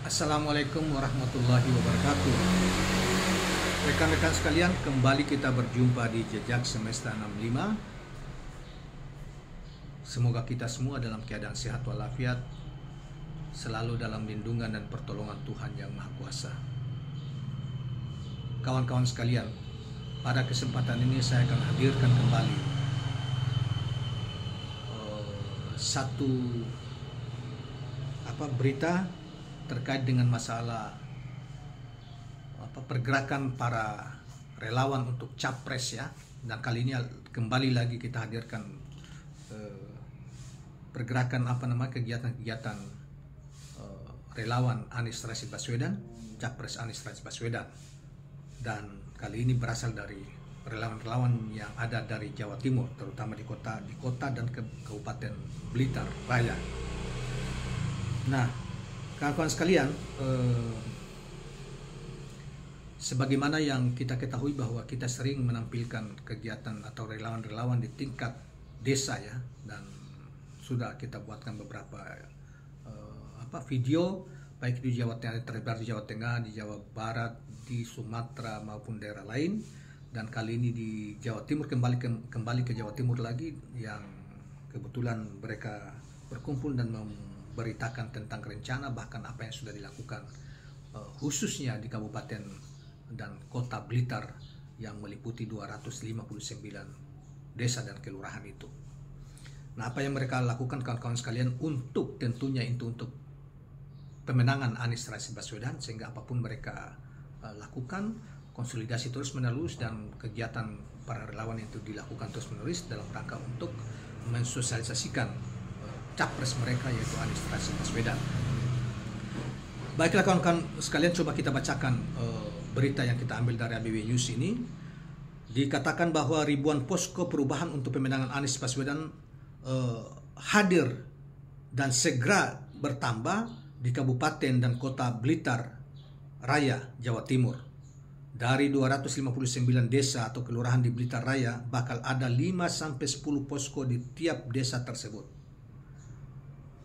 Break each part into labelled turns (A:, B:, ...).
A: Assalamualaikum warahmatullahi wabarakatuh. Rekan-rekan sekalian, kembali kita berjumpa di Jejak Semesta 65. Semoga kita semua dalam keadaan sehat walafiat, selalu dalam lindungan dan pertolongan Tuhan Yang Maha Kuasa. Kawan-kawan sekalian, pada kesempatan ini saya akan hadirkan kembali satu berita terkait dengan masalah pergerakan para relawan untuk capres ya. Dan kali ini kembali lagi kita hadirkan pergerakan kegiatan-kegiatan relawan Anies Rashid Baswedan, capres Anies Rashid Baswedan. Dan kali ini berasal dari relawan-relawan yang ada dari Jawa Timur, terutama di kota dan Kabupaten Blitar Raya. Nah, kawan-kawan sekalian, sebagaimana yang kita ketahui bahwa kita sering menampilkan kegiatan atau relawan-relawan di tingkat desa ya, dan sudah kita buatkan beberapa video baik di Jawa Tengah, tersebar di Jawa Tengah, di Jawa Barat, di Sumatera maupun daerah lain, dan kali ini di Jawa Timur, kembali ke Jawa Timur lagi, yang kebetulan mereka berkumpul dan memberitakan tentang rencana bahkan apa yang sudah dilakukan khususnya di Kabupaten dan Kota Blitar yang meliputi 259 desa dan kelurahan itu. Nah, apa yang mereka lakukan kawan-kawan sekalian untuk untuk pemenangan Anies Rashid Baswedan, sehingga apapun mereka lakukan, konsolidasi terus-menerus dan kegiatan para relawan itu dilakukan terus-menerus dalam rangka untuk mensosialisasikan capres mereka, yaitu Anies Rashid Baswedan. Baiklah kawan-kawan sekalian, coba kita bacakan berita yang kita ambil dari ABW News ini. Dikatakan bahwa ribuan posko perubahan untuk pemenangan Anies Baswedan hadir dan segera bertambah di Kabupaten dan Kota Blitar Raya, Jawa Timur. Dari 259 desa atau kelurahan di Blitar Raya, bakal ada 5-10 posko di tiap desa tersebut.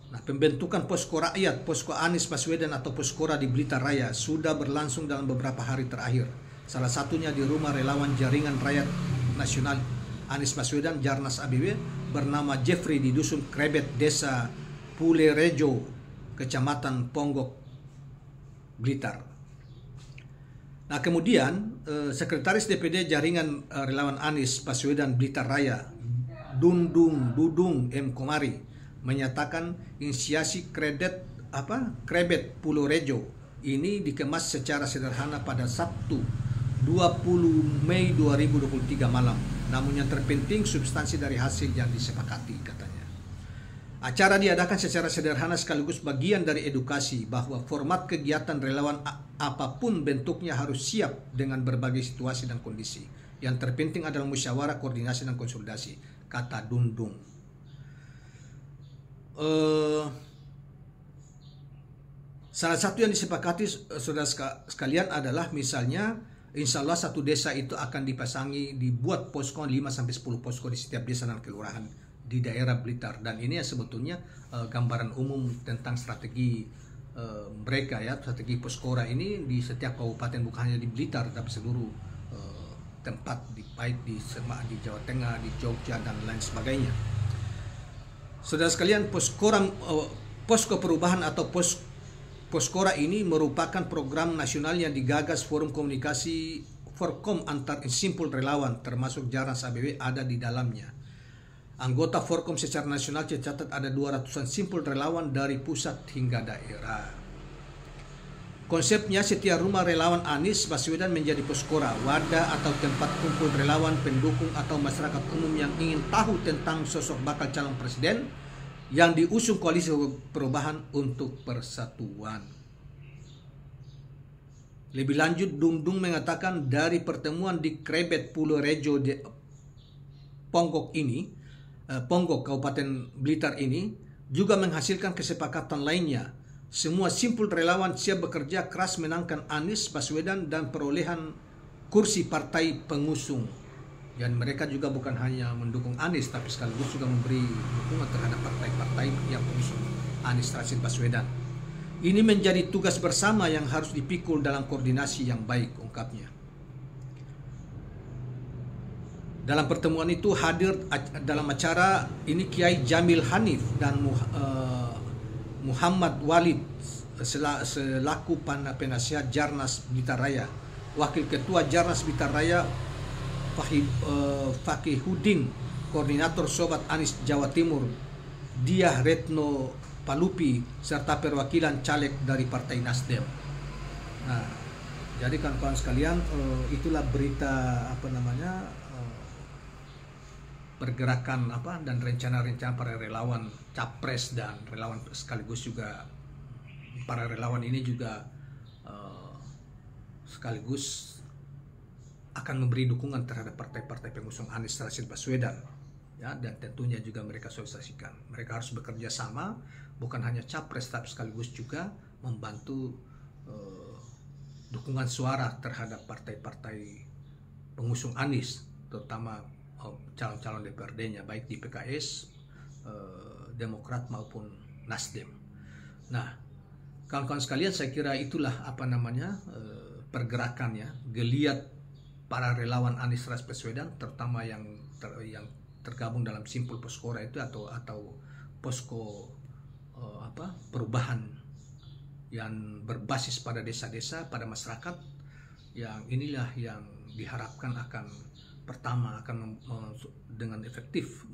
A: Nah, pembentukan posko rakyat, posko Anies Baswedan atau poskora di Blitar Raya sudah berlangsung dalam beberapa hari terakhir. Salah satunya di rumah relawan Jaringan Rakyat Nasional Anies Baswedan, Jarnas ABW, bernama Jeffrey di Dusun Krebet, Desa Pulerejo, Kecamatan Ponggok, Blitar. Nah, kemudian Sekretaris DPD Jaringan Relawan Anies Baswedan Blitar Raya, Dudung M. Komari, menyatakan inisiasi Krebet Pulerejo ini dikemas secara sederhana pada Sabtu 20 Mei 2023 malam. Namun yang terpenting substansi dari hasil yang disepakati, katanya. Acara diadakan secara sederhana sekaligus bagian dari edukasi bahwa format kegiatan relawan apapun bentuknya harus siap dengan berbagai situasi dan kondisi. Yang terpenting adalah musyawarah, koordinasi, dan konsolidasi, kata Dundung. Salah satu yang disepakati saudara sekalian adalah misalnya insya Allah satu desa itu akan dibuat posko 5-10 posko di setiap desa dan kelurahan di daerah Blitar. Dan ini sebetulnya gambaran umum tentang strategi mereka ya, strategi poskora ini di setiap kabupaten, bukan hanya di Blitar tapi seluruh tempat, baik di Jawa Tengah, di Jogja dan lain sebagainya. Saudara sekalian, posko perubahan atau poskora ini merupakan program nasional yang digagas Forum Komunikasi Forkom antar simpul relawan, termasuk Jarnas ABW ada di dalamnya. Anggota Forkom secara nasional tercatat ada 200-an simpul relawan dari pusat hingga daerah. Konsepnya, setiap rumah relawan Anies Baswedan menjadi poskora, wadah atau tempat kumpul relawan, pendukung atau masyarakat umum yang ingin tahu tentang sosok bakal calon presiden yang diusung koalisi perubahan untuk persatuan. Lebih lanjut, Dundung mengatakan dari pertemuan di Krebet Pulerejo Ponggok Kabupaten Blitar ini juga menghasilkan kesepakatan lainnya. Semua simpul relawan siap bekerja keras menangkan Anies Baswedan dan perolehan kursi partai pengusung. Dan mereka juga bukan hanya mendukung Anies, tapi sekaligus juga memberi dukungan terhadap partai-partai yang mengusung Anies Rashid Baswedan. Ini menjadi tugas bersama yang harus dipikul dalam koordinasi yang baik, ungkapnya. Dalam pertemuan itu hadir dalam acara ini Kiai Jamil Hanif dan Muhammad Walid selaku penasihat Jarnas Blitar Raya, Wakil Ketua Jarnas Blitar Raya Fakihuddin, Koordinator Sobat Anies Jawa Timur Diah Retno Palupi, serta perwakilan caleg dari Partai Nasdem. Nah, jadi kawan-kawan sekalian, itulah berita pergerakan dan rencana-rencana para relawan capres dan relawan sekaligus juga para relawan ini juga sekaligus akan memberi dukungan terhadap partai-partai pengusung Anies Rashid Baswedan, ya, dan tentunya juga mereka sosialisasikan. Mereka harus bekerja sama, bukan hanya capres tapi sekaligus juga membantu dukungan suara terhadap partai-partai pengusung Anies, terutama calon-calon DPRD-nya baik di PKS, Demokrat maupun Nasdem. Nah, kawan-kawan sekalian, saya kira itulah pergerakan, ya, geliat para relawan Anies Rashid Baswedan, terutama yang tergabung dalam simpul Poskora itu atau posko perubahan yang berbasis pada desa-desa, pada masyarakat, yang inilah yang diharapkan akan dengan efektif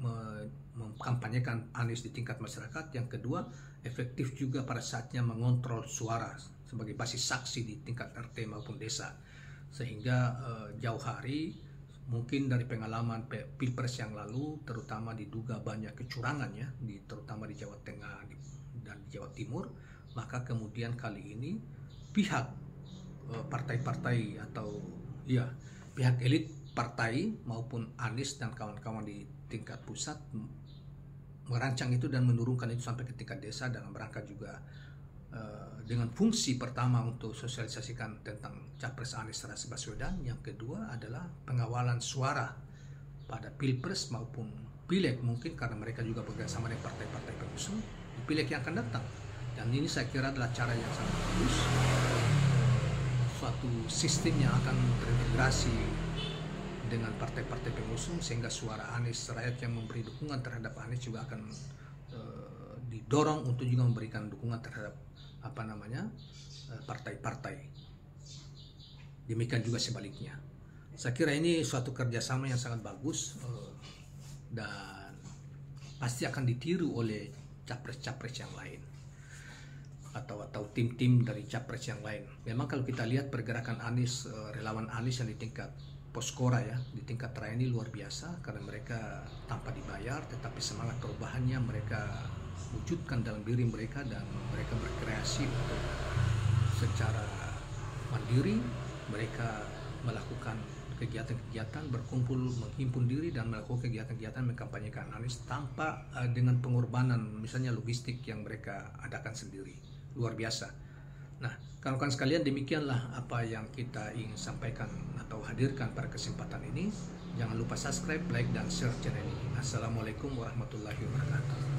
A: mengkampanyekan Anies di tingkat masyarakat. Yang kedua, efektif juga pada saatnya mengontrol suara sebagai basis saksi di tingkat RT maupun desa, sehingga jauh hari mungkin dari pengalaman Pilpres yang lalu, terutama diduga banyak kecurangan, ya, terutama di Jawa Tengah dan di Jawa Timur, maka kemudian kali ini pihak partai-partai atau pihak elit partai maupun Anies dan kawan-kawan di tingkat pusat merancang itu dan menurunkan itu sampai ke tingkat desa dalam rangka juga dengan fungsi pertama untuk sosialisasikan tentang capres Anies Rashid Baswedan. Yang kedua adalah pengawalan suara pada Pilpres maupun Pileg, mungkin karena mereka juga bekerjasama dengan partai-partai pengusung di Pileg yang akan datang. Dan ini saya kira adalah cara yang sangat bagus, suatu sistem yang akan terintegrasi dengan partai-partai pengusung, sehingga suara Anies, rakyat yang memberi dukungan terhadap Anies juga akan didorong untuk juga memberikan dukungan terhadap partai-partai. Demikian juga sebaliknya. Saya kira ini suatu kerjasama yang sangat bagus dan pasti akan ditiru oleh capres-capres yang lain atau tim-tim dari capres yang lain. Memang kalau kita lihat pergerakan Anies, relawan Anies yang di tingkat Poskora, ya, di tingkat raya ini luar biasa, karena mereka tanpa dibayar tetapi semangat perubahannya mereka wujudkan dalam diri mereka, dan mereka berkreasi untuk secara mandiri mereka melakukan kegiatan-kegiatan, berkumpul, menghimpun diri dan melakukan kegiatan-kegiatan mengkampanyekan Anies tanpa dengan pengorbanan misalnya logistik yang mereka adakan sendiri. Luar biasa. Nah, kawan-kawan sekalian, demikianlah apa yang kita ingin sampaikan atau hadirkan pada kesempatan ini. Jangan lupa subscribe, like, dan share channel ini. Assalamualaikum warahmatullahi wabarakatuh.